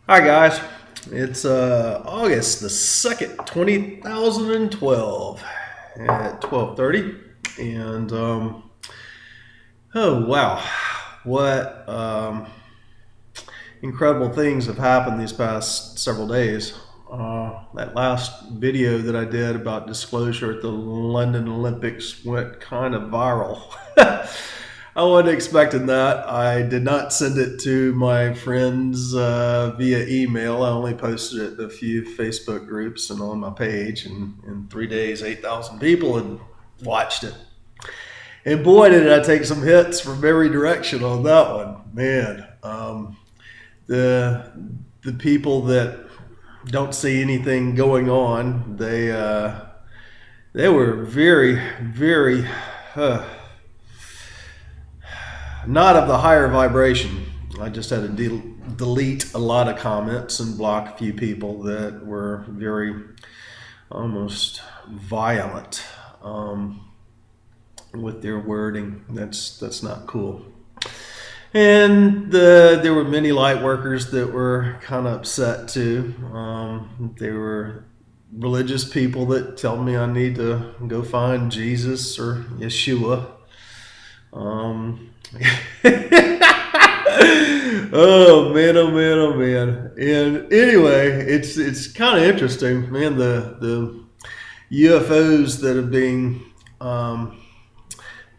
Hi guys, it's August the 2nd, 2012 at 12:30, and oh wow, what incredible things have happened these past several days. That last video that I did about disclosure at the London Olympics went kind of viral. I wasn't expecting that. I did not send it to my friends via email. I only posted it to a few Facebook groups and on my page. And in 3 days, 8,000 people had watched it. And boy, did I take some hits from every direction on that one. Man, the the people that don't see anything going on, they were very uh, not of the higher vibration. I just had to delete a lot of comments and block a few people that were very almost violent with their wording. That's not cool. And there were many light workers that were kind of upset too. There were religious people that tell me I need to go find Jesus or Yeshua. Oh man, oh man, oh man. And anyway, it's kind of interesting, man. The UFOs that have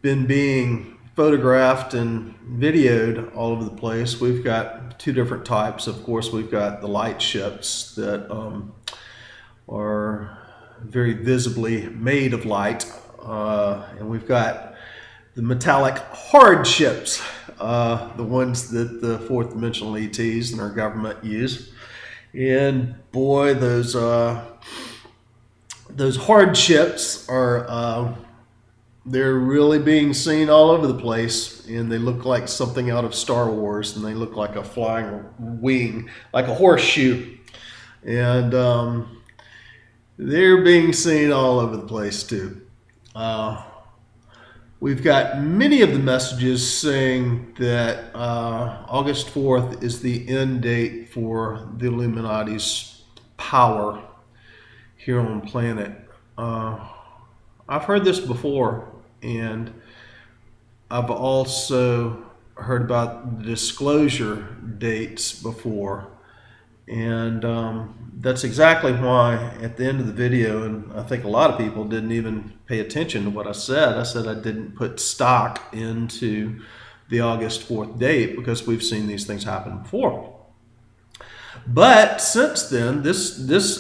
been being photographed and videoed all over the place. We've got two different types. Of course, we've got the Lightships that are very visibly made of light, and we've got the metallic Hardships, the ones that the fourth dimensional ETs and our government use. And boy, those Hardships are they're really being seen all over the place, and they look like something out of Star Wars, and they look like a flying wing, like a horseshoe, and they're being seen all over the place too. We've got many of the messages saying that August 4th is the end date for the Illuminati's power here on planet. I've heard this before, and I've also heard about the disclosure dates before. And that's exactly why at the end of the video, and I think a lot of people didn't even pay attention to what I said. I said I didn't put stock into the August 4th date because we've seen these things happen before. But since then,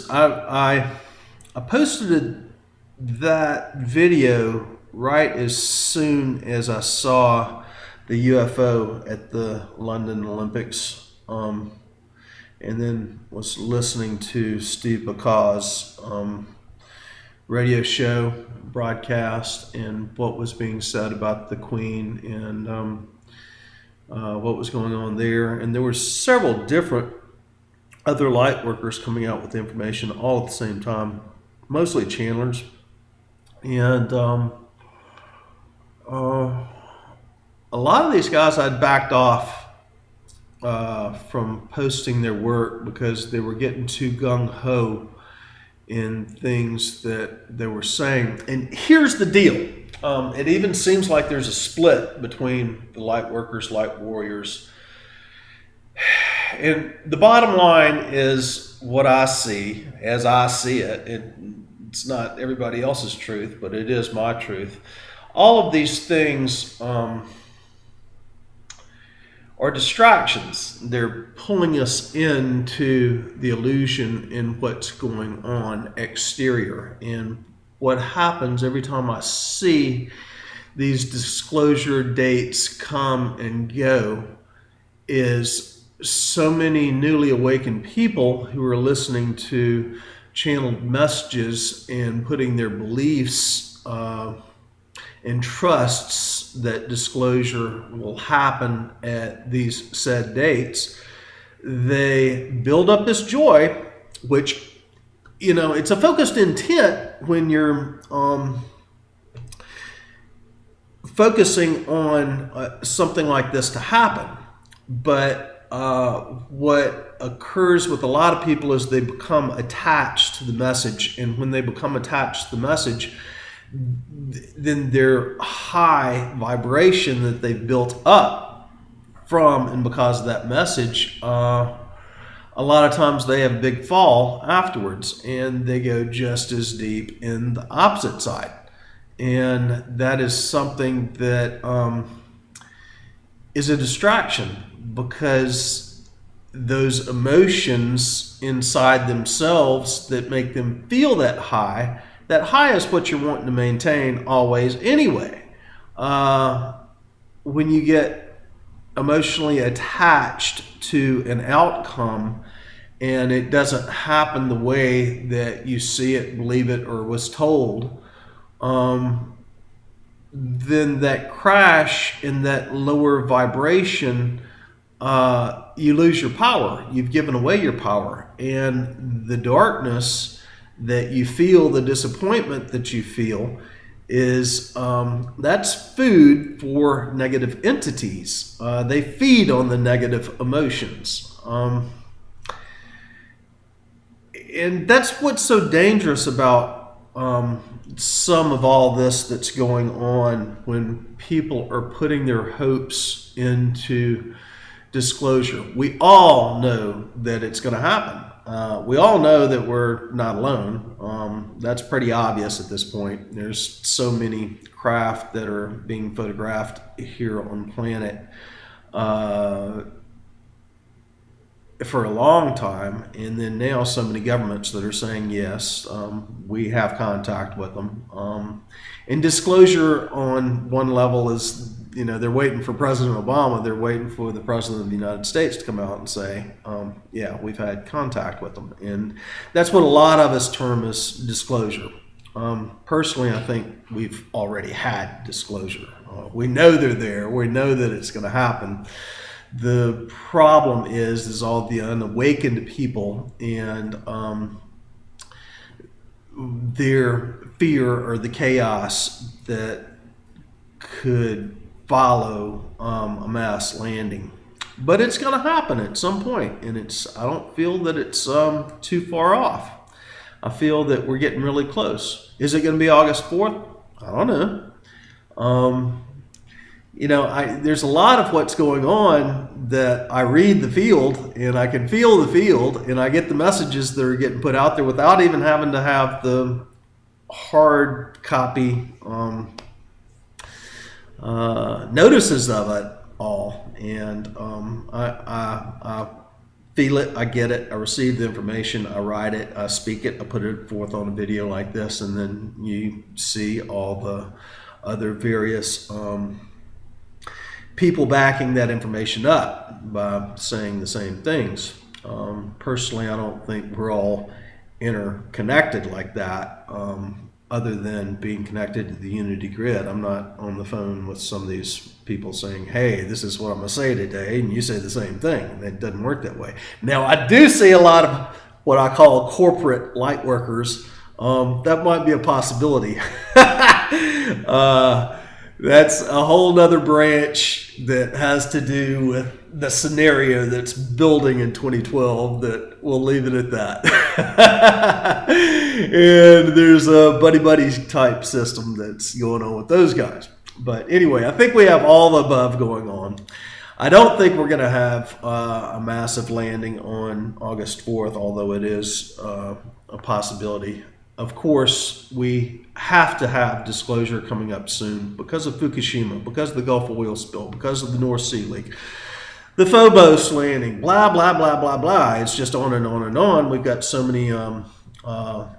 I posted that video right as soon as I saw the UFO at the London Olympics. And then was listening to Steve Bakaw's radio show broadcast and what was being said about the Queen and what was going on there. And there were several different other light workers coming out with information all at the same time, mostly channelers. And a lot of these guys I'd backed off from posting their work because they were getting too gung-ho in things that they were saying. And here's the deal. It even seems like there's a split between the light workers, light warriors. And the bottom line is what I see, as I see it. It's not everybody else's truth, but it is my truth. All of these things are distractions. They're pulling us into the illusion in what's going on exterior. And what happens every time I see these disclosure dates come and go is so many newly awakened people who are listening to channeled messages and putting their beliefs and trusts that disclosure will happen at these said dates. They build up this joy, which, it's a focused intent when you're focusing on something like this to happen. But what occurs with a lot of people is they become attached to the message. And when they become attached to the message, then their high vibration that they've built up from and because of that message, a lot of times they have a big fall afterwards, and they go just as deep in the opposite side. And that is something that is a distraction, because those emotions inside themselves that make them feel that high is what you're wanting to maintain always anyway. When you get emotionally attached to an outcome and it doesn't happen the way that you see it, believe it, or was told, then that crash in that lower vibration, you lose your power. You've given away your power. And the darkness that you feel, the disappointment that you feel, is that's food for negative entities. They feed on the negative emotions. And that's what's so dangerous about some of all this that's going on when people are putting their hopes into disclosure. We all know that it's going to happen. We all know that we're not alone. That's pretty obvious at this point. There's so many craft that are being photographed here on planet for a long time, and then now so many governments that are saying yes, we have contact with them. And disclosure on one level is, they're waiting for President Obama, they're waiting for the President of the United States to come out and say, yeah, we've had contact with them. And that's what a lot of us term as disclosure. Personally, I think we've already had disclosure. We know they're there, we know that it's going to happen. The problem is all the unawakened people and their fear or the chaos that could follow a mass landing. But it's going to happen at some point, and I don't feel that it's too far off. I feel that we're getting really close. Is it going to be August 4th? I don't know. There's a lot of what's going on that I read the field, and I can feel the field, and I get the messages that are getting put out there without even having to have the hard copy notices of it all. And I feel it, I get it, I receive the information, I write it, I speak it, I put it forth on a video like this, and then you see all the other various people backing that information up by saying the same things. Personally, I don't think we're all interconnected like that, other than being connected to the unity grid. I'm not on the phone with some of these people saying, hey, this is what I'm going to say today, and you say the same thing. And it doesn't work that way. Now, I do see a lot of what I call corporate light workers. That might be a possibility. That's a whole nother branch that has to do with the scenario that's building in 2012, that we'll leave it at that. And there's a buddy-buddy type system that's going on with those guys. But anyway, I think we have all the above going on. I don't think we're going to have a massive landing on August 4th, although it is a possibility. Of course, we have to have disclosure coming up soon because of Fukushima, because of the Gulf oil spill, because of the North Sea leak, the Phobos landing, blah, blah, blah, blah, blah. It's just on and on and on. We've got so many, I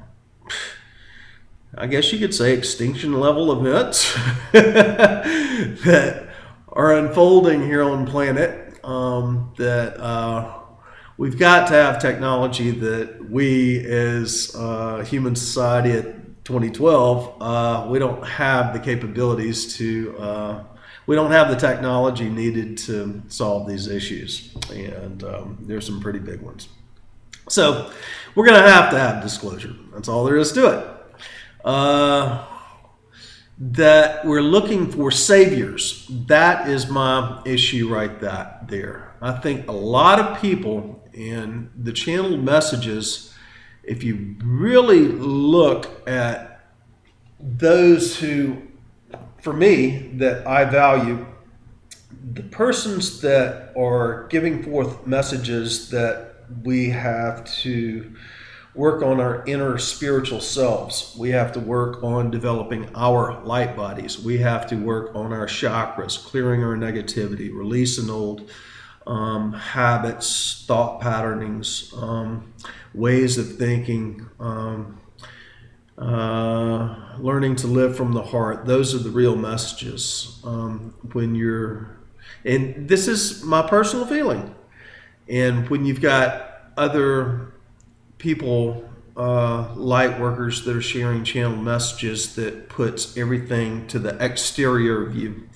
guess you could say, extinction level events that are unfolding here on planet, that we've got to have technology that we as human society at 2012, we don't have the capabilities to, we don't have the technology needed to solve these issues. And there's some pretty big ones. So we're going to have disclosure. That's all there is to it. that we're looking for saviors. That is my issue right there. I think a lot of people in the channeled messages, if you really look at those who, for me, that I value, the persons that are giving forth messages that we have to work on our inner spiritual selves. We have to work on developing our light bodies. We have to work on our chakras, clearing our negativity, releasing old habits, thought patternings, ways of thinking, learning to live from the heart. Those are the real messages. And this is my personal feeling. And when you've got other people, light workers that are sharing channel messages that puts everything to the exterior of you,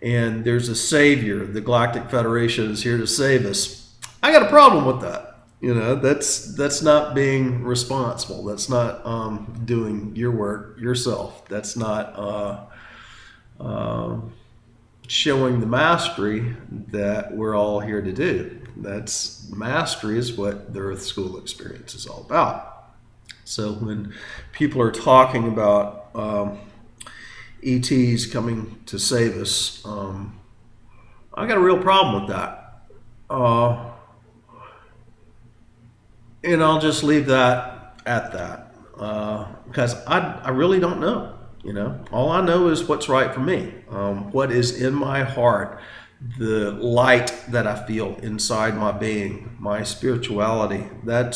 and there's a savior, the Galactic Federation is here to save us, I got a problem with that. That's not being responsible. That's not doing your work yourself. That's not showing the mastery that we're all here to do. That's mastery is what the Earth School experience is all about. So when people are talking about ETs coming to save us, I got a real problem with that. And I'll just leave that at that, because I really don't know. All I know is what's right for me, what is in my heart, the light that I feel inside my being, my spirituality. That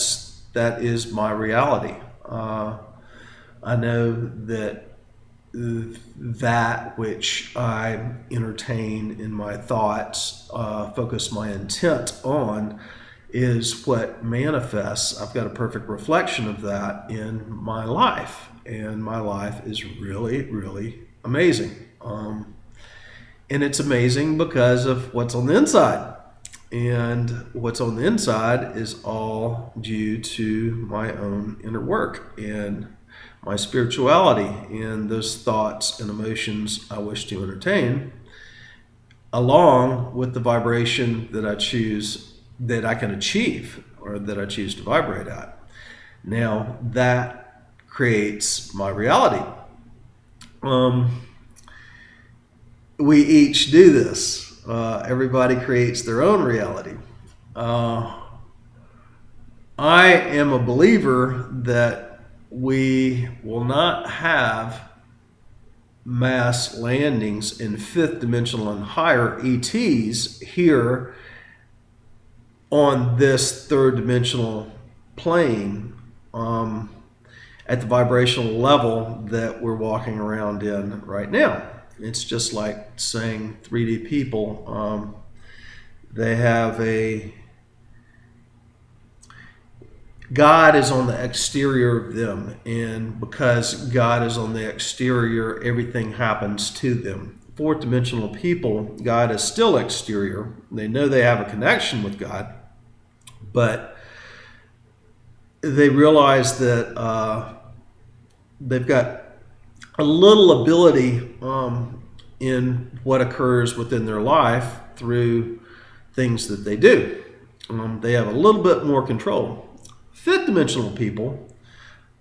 is my reality. I know that that which I entertain in my thoughts, focus my intent on, is what manifests. I've got a perfect reflection of that in my life, and my life is really, really amazing. And it's amazing because of what's on the inside. And what's on the inside is all due to my own inner work and my spirituality and those thoughts and emotions I wish to entertain, along with the vibration that I choose, that I can achieve, or that I choose to vibrate at. Now, that creates my reality. We each do this. Everybody creates their own reality. I am a believer that we will not have mass landings in fifth dimensional and higher ETs here on this third dimensional plane, at the vibrational level that we're walking around in right now. It's just like saying 3D people, they have God is on the exterior of them, and because God is on the exterior, everything happens to them. Fourth dimensional people, God is still exterior. They know they have a connection with God, but they realize that they've got a little ability in what occurs within their life through things that they do. They have a little bit more control. Fifth dimensional people,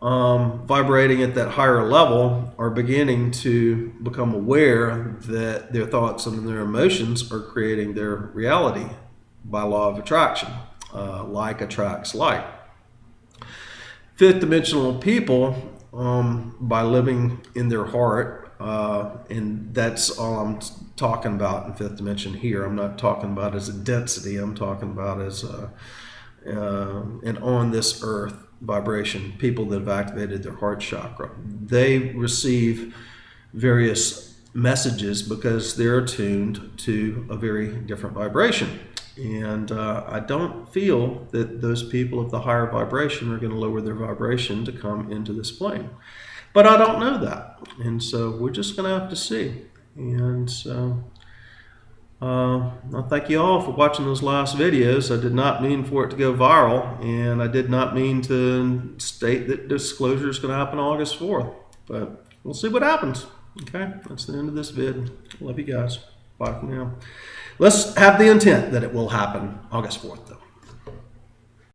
vibrating at that higher level, are beginning to become aware that their thoughts and their emotions are creating their reality by law of attraction. Like attracts like. Fifth dimensional people, by living in their heart, and that's all I'm talking about in fifth dimension here. I'm not talking about as a density. I'm talking about as an on this earth vibration. People that have activated their heart chakra, they receive various messages because they're attuned to a very different vibration. And I don't feel that those people of the higher vibration are going to lower their vibration to come into this plane. But I don't know that. And so we're just going to have to see. And so I thank you all for watching those last videos. I did not mean for it to go viral. And I did not mean to state that disclosure is going to happen August 4th. But we'll see what happens. Okay, that's the end of this vid. Love you guys. Bye for now. Let's have the intent that it will happen August 4th, though.